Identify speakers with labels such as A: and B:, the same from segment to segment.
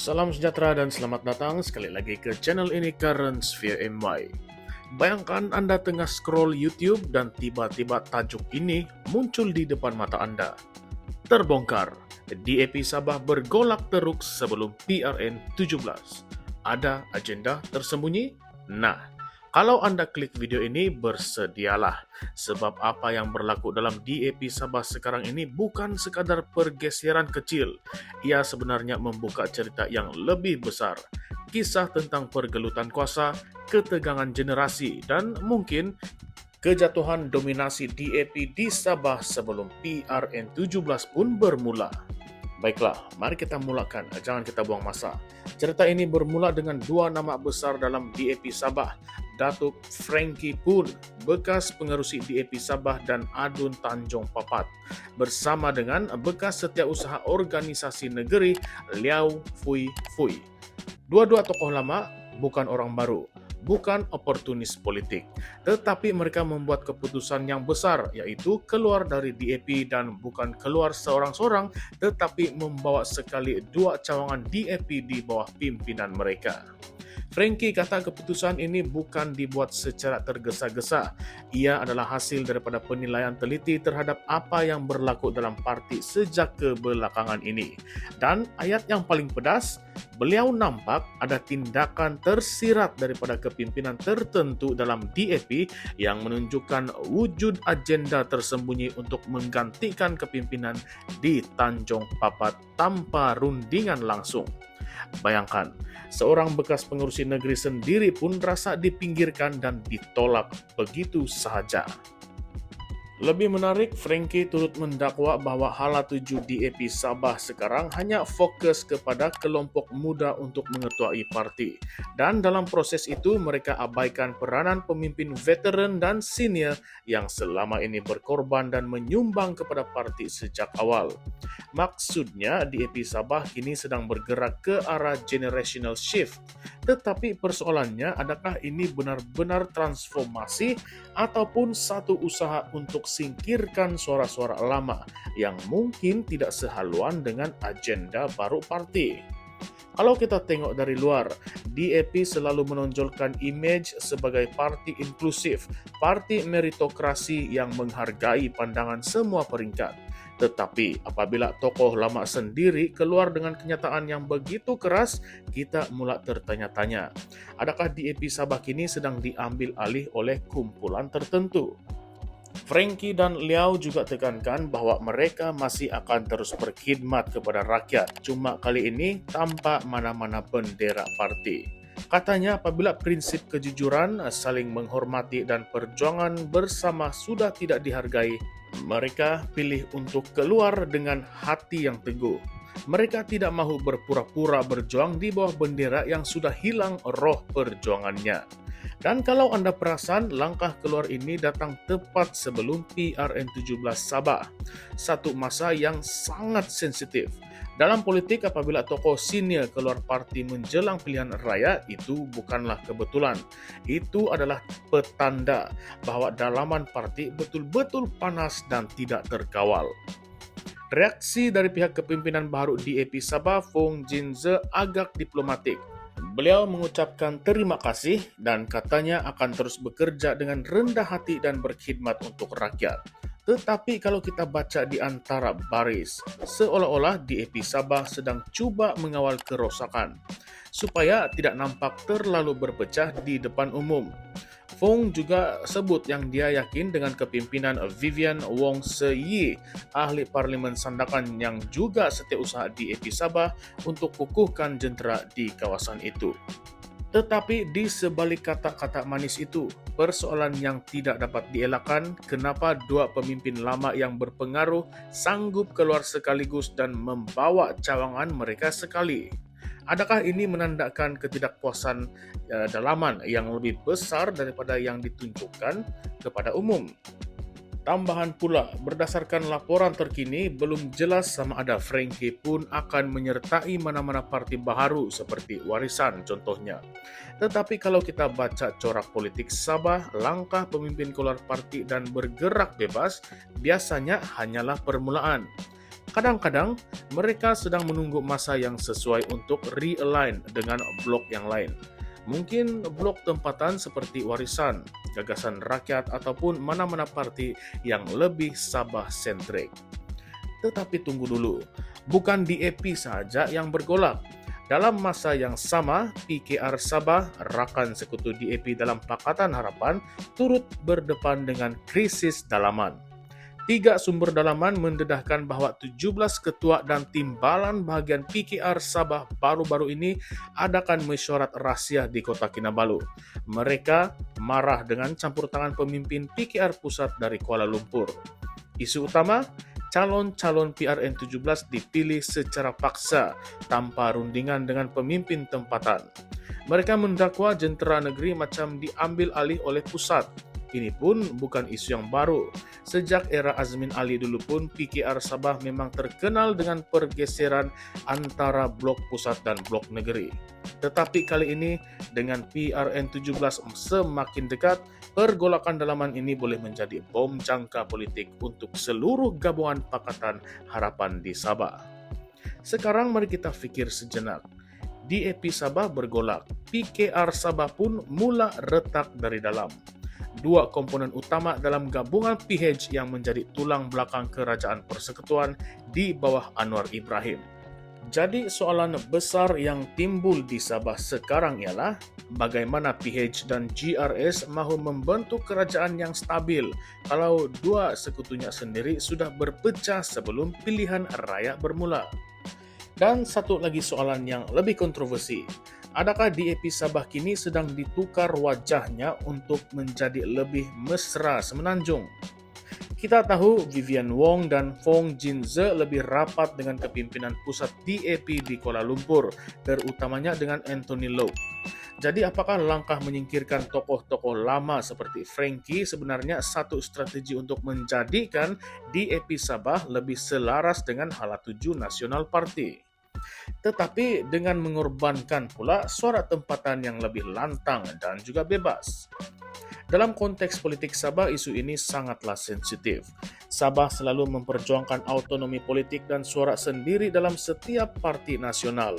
A: Salam sejahtera dan selamat datang sekali lagi ke channel ini Currents via MY. Bayangkan Anda tengah scroll YouTube dan tiba-tiba tajuk ini muncul di depan mata Anda. Terbongkar, DAP Sabah bergolak teruk sebelum PRN 17. Ada agenda tersembunyi? Nah, kalau Anda klik video ini, bersedialah. Sebab apa yang berlaku dalam DAP Sabah sekarang ini bukan sekadar pergeseran kecil. Ia sebenarnya membuka cerita yang lebih besar. Kisah tentang pergelutan kuasa, ketegangan generasi, dan mungkin kejatuhan dominasi DAP di Sabah sebelum PRN 17 pun bermula. Baiklah, mari kita mulakan, jangan kita buang masa. Cerita ini bermula dengan dua nama besar dalam DAP Sabah, Datuk Frankie Poon, bekas pengerusi DAP Sabah, dan Adun Tanjung Papat, bersama dengan bekas setiausaha organisasi negeri Liao Fui Fui. Dua-dua tokoh lama, bukan orang baru, bukan oportunis politik, tetapi mereka membuat keputusan yang besar, yaitu keluar dari DAP, dan bukan keluar seorang-seorang, tetapi membawa sekali dua cawangan DAP di bawah pimpinan mereka. Frankie kata keputusan ini bukan dibuat secara tergesa-gesa. Ia adalah hasil daripada penilaian teliti terhadap apa yang berlaku dalam parti sejak kebelakangan ini. Dan ayat yang paling pedas, beliau nampak ada tindakan tersirat daripada kepimpinan tertentu dalam DAP yang menunjukkan wujud agenda tersembunyi untuk menggantikan kepimpinan di Tanjung Papat tanpa rundingan langsung. Bayangkan, seorang bekas pengurusi negeri sendiri pun rasa dipinggirkan dan ditolak begitu sahaja. Lebih menarik, Frankie turut mendakwa bahwa hala tuju DAP Sabah sekarang hanya fokus kepada kelompok muda untuk mengetuai parti. Dan dalam proses itu, mereka abaikan peranan pemimpin veteran dan senior yang selama ini berkorban dan menyumbang kepada parti sejak awal. Maksudnya, DAP Sabah kini sedang bergerak ke arah generational shift. Tetapi persoalannya, adakah ini benar-benar transformasi ataupun satu usaha untuk singkirkan suara-suara lama yang mungkin tidak sehaluan dengan agenda baru parti? Kalau kita tengok dari luar, DAP selalu menonjolkan imej sebagai parti inklusif, parti meritokrasi yang menghargai pandangan semua peringkat. Tetapi apabila tokoh lama sendiri keluar dengan kenyataan yang begitu keras, kita mula tertanya-tanya, adakah DAP Sabah kini sedang diambil alih oleh kumpulan tertentu? Frankie dan Liao juga tekankan bahwa mereka masih akan terus berkhidmat kepada rakyat, cuma kali ini tanpa mana-mana bendera parti. Katanya apabila prinsip kejujuran, saling menghormati dan perjuangan bersama sudah tidak dihargai, mereka pilih untuk keluar dengan hati yang teguh. Mereka tidak mahu berpura-pura berjuang di bawah bendera yang sudah hilang roh perjuangannya. Dan kalau Anda perasan, langkah keluar ini datang tepat sebelum PRN 17 Sabah, satu masa yang sangat sensitif. Dalam politik, apabila tokoh senior keluar parti menjelang pilihan raya, itu bukanlah kebetulan. Itu adalah petanda bahwa dalaman parti betul-betul panas dan tidak terkawal. Reaksi dari pihak kepimpinan baru DAP Sabah, Fong Jinze, agak diplomatik. Beliau mengucapkan terima kasih dan katanya akan terus bekerja dengan rendah hati dan berkhidmat untuk rakyat. Tetapi kalau kita baca di antara baris, seolah-olah DAP Sabah sedang cuba mengawal kerosakan, supaya tidak nampak terlalu berpecah di depan umum. Fong juga sebut yang dia yakin dengan kepimpinan Vivian Wong Se-yi, ahli parlimen Sandakan yang juga setiausaha DAP Sabah untuk kukuhkan jentera di kawasan itu. Tetapi di sebalik kata-kata manis itu, persoalan yang tidak dapat dielakkan, kenapa dua pemimpin lama yang berpengaruh sanggup keluar sekaligus dan membawa cawangan mereka sekali? Adakah ini menandakan ketidakpuasan dalaman yang lebih besar daripada yang ditunjukkan kepada umum? Tambahan pula, berdasarkan laporan terkini, belum jelas sama ada Frankie pun akan menyertai mana-mana parti baharu seperti Warisan contohnya. Tetapi kalau kita baca corak politik Sabah, langkah pemimpin keluar parti dan bergerak bebas biasanya hanyalah permulaan. Kadang-kadang mereka sedang menunggu masa yang sesuai untuk realign dengan blok yang lain. Mungkin blok tempatan seperti Warisan, Gagasan Rakyat, ataupun mana-mana parti yang lebih Sabah-sentrik. Tetapi tunggu dulu, bukan DAP saja yang bergolak. Dalam masa yang sama, PKR Sabah, rakan sekutu DAP dalam Pakatan Harapan, turut berdepan dengan krisis dalaman. 3 sumber dalaman mendedahkan bahwa 17 ketua dan timbalan bahagian PKR Sabah baru-baru ini adakan mesyuarat rahsia di Kota Kinabalu. Mereka marah dengan campur tangan pemimpin PKR pusat dari Kuala Lumpur. Isu utama, calon-calon PRN17 dipilih secara paksa tanpa rundingan dengan pemimpin tempatan. Mereka mendakwa jentera negeri macam diambil alih oleh pusat. Ini pun bukan isu yang baru. Sejak era Azmin Ali dulu pun PKR Sabah memang terkenal dengan pergeseran antara blok pusat dan blok negeri. Tetapi kali ini dengan PRN17 semakin dekat, pergolakan dalaman ini boleh menjadi bom jangka politik untuk seluruh gabungan Pakatan Harapan di Sabah. Sekarang mari kita fikir sejenak. DAP Sabah bergolak, PKR Sabah pun mula retak dari dalam. 2 komponen utama dalam gabungan PH yang menjadi tulang belakang kerajaan persekutuan di bawah Anwar Ibrahim. Jadi soalan besar yang timbul di Sabah sekarang ialah bagaimana PH dan GRS mahu membentuk kerajaan yang stabil kalau 2 sekutunya sendiri sudah berpecah sebelum pilihan raya bermula. Dan satu lagi soalan yang lebih kontroversi. Adakah DAP Sabah kini sedang ditukar wajahnya untuk menjadi lebih mesra semenanjung? Kita tahu Vivian Wong dan Fong Jinze lebih rapat dengan kepimpinan pusat DAP di Kuala Lumpur, terutamanya dengan Anthony Loke. Jadi apakah langkah menyingkirkan tokoh-tokoh lama seperti Frankie sebenarnya satu strategi untuk menjadikan DAP Sabah lebih selaras dengan hala tuju Nasional Parti? Tetapi dengan mengorbankan pula suara tempatan yang lebih lantang dan juga bebas. Dalam konteks politik Sabah, isu ini sangatlah sensitif. Sabah selalu memperjuangkan autonomi politik dan suara sendiri dalam setiap parti nasional.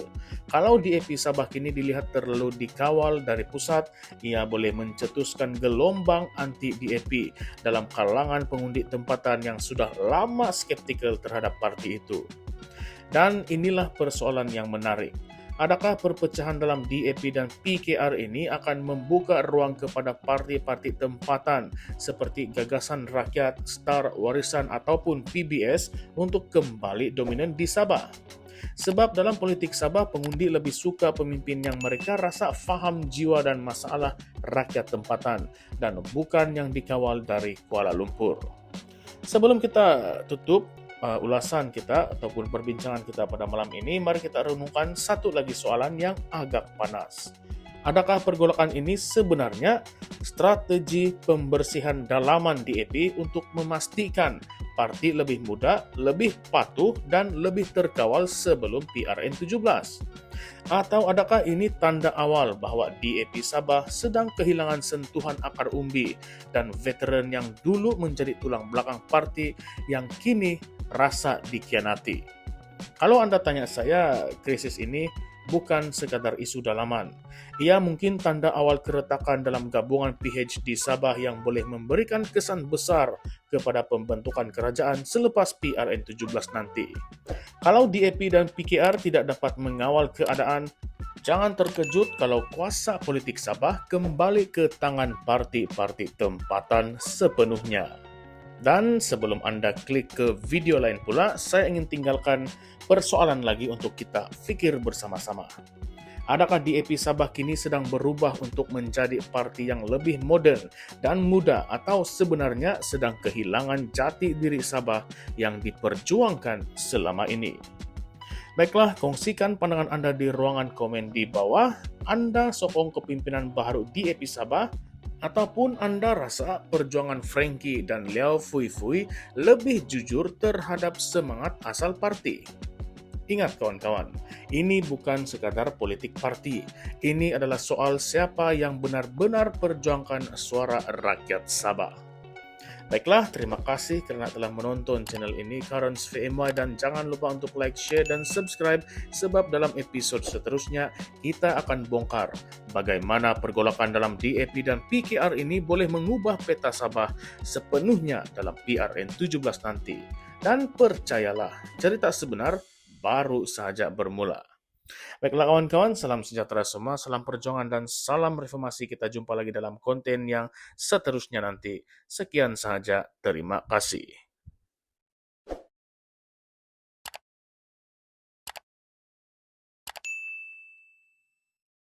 A: Kalau DAP Sabah kini dilihat terlalu dikawal dari pusat, ia boleh mencetuskan gelombang anti-DAP dalam kalangan pengundi tempatan yang sudah lama skeptikal terhadap parti itu. Dan inilah persoalan yang menarik. Adakah perpecahan dalam DAP dan PKR ini akan membuka ruang kepada parti-parti tempatan seperti Gagasan Rakyat, STAR, Warisan ataupun PBS untuk kembali dominan di Sabah? Sebab dalam politik Sabah, pengundi lebih suka pemimpin yang mereka rasa faham jiwa dan masalah rakyat tempatan dan bukan yang dikawal dari Kuala Lumpur. Sebelum kita tutup ulasan kita ataupun perbincangan kita pada malam ini, mari kita renungkan satu lagi soalan yang agak panas. Adakah pergolakan ini sebenarnya strategi pembersihan dalaman DAP untuk memastikan parti lebih muda, lebih patuh, dan lebih terkawal sebelum PRN17? Atau adakah ini tanda awal bahwa DAP Sabah sedang kehilangan sentuhan akar umbi dan veteran yang dulu menjadi tulang belakang parti yang kini rasa dikhianati? Kalau Anda tanya saya, krisis ini bukan sekadar isu dalaman. Ia mungkin tanda awal keretakan dalam gabungan PH di Sabah yang boleh memberikan kesan besar kepada pembentukan kerajaan selepas PRN17 nanti. Kalau DAP dan PKR tidak dapat mengawal keadaan, jangan terkejut kalau kuasa politik Sabah kembali ke tangan parti-parti tempatan sepenuhnya. Dan sebelum Anda klik ke video lain pula, saya ingin tinggalkan persoalan lagi untuk kita fikir bersama-sama. Adakah DAP Sabah kini sedang berubah untuk menjadi parti yang lebih modern dan muda atau sebenarnya sedang kehilangan jati diri Sabah yang diperjuangkan selama ini? Baiklah, kongsikan pandangan Anda di ruangan komen di bawah. Anda sokong kepimpinan baru DAP Sabah ataupun Anda rasa perjuangan Frankie dan Liao Fui Fui lebih jujur terhadap semangat asal parti? Ingat kawan-kawan, ini bukan sekadar politik parti. Ini adalah soal siapa yang benar-benar perjuangkan suara rakyat Sabah. Baiklah, terima kasih karena telah menonton channel ini Currents VMY dan jangan lupa untuk like, share, dan subscribe sebab dalam episode seterusnya kita akan bongkar bagaimana pergolakan dalam DAP dan PKR ini boleh mengubah peta Sabah sepenuhnya dalam PRN17 nanti. Dan percayalah, cerita sebenar baru saja bermula. Baiklah kawan-kawan, salam sejahtera semua, salam perjuangan dan salam reformasi. Kita jumpa lagi dalam konten yang seterusnya nanti. Sekian sahaja, terima kasih.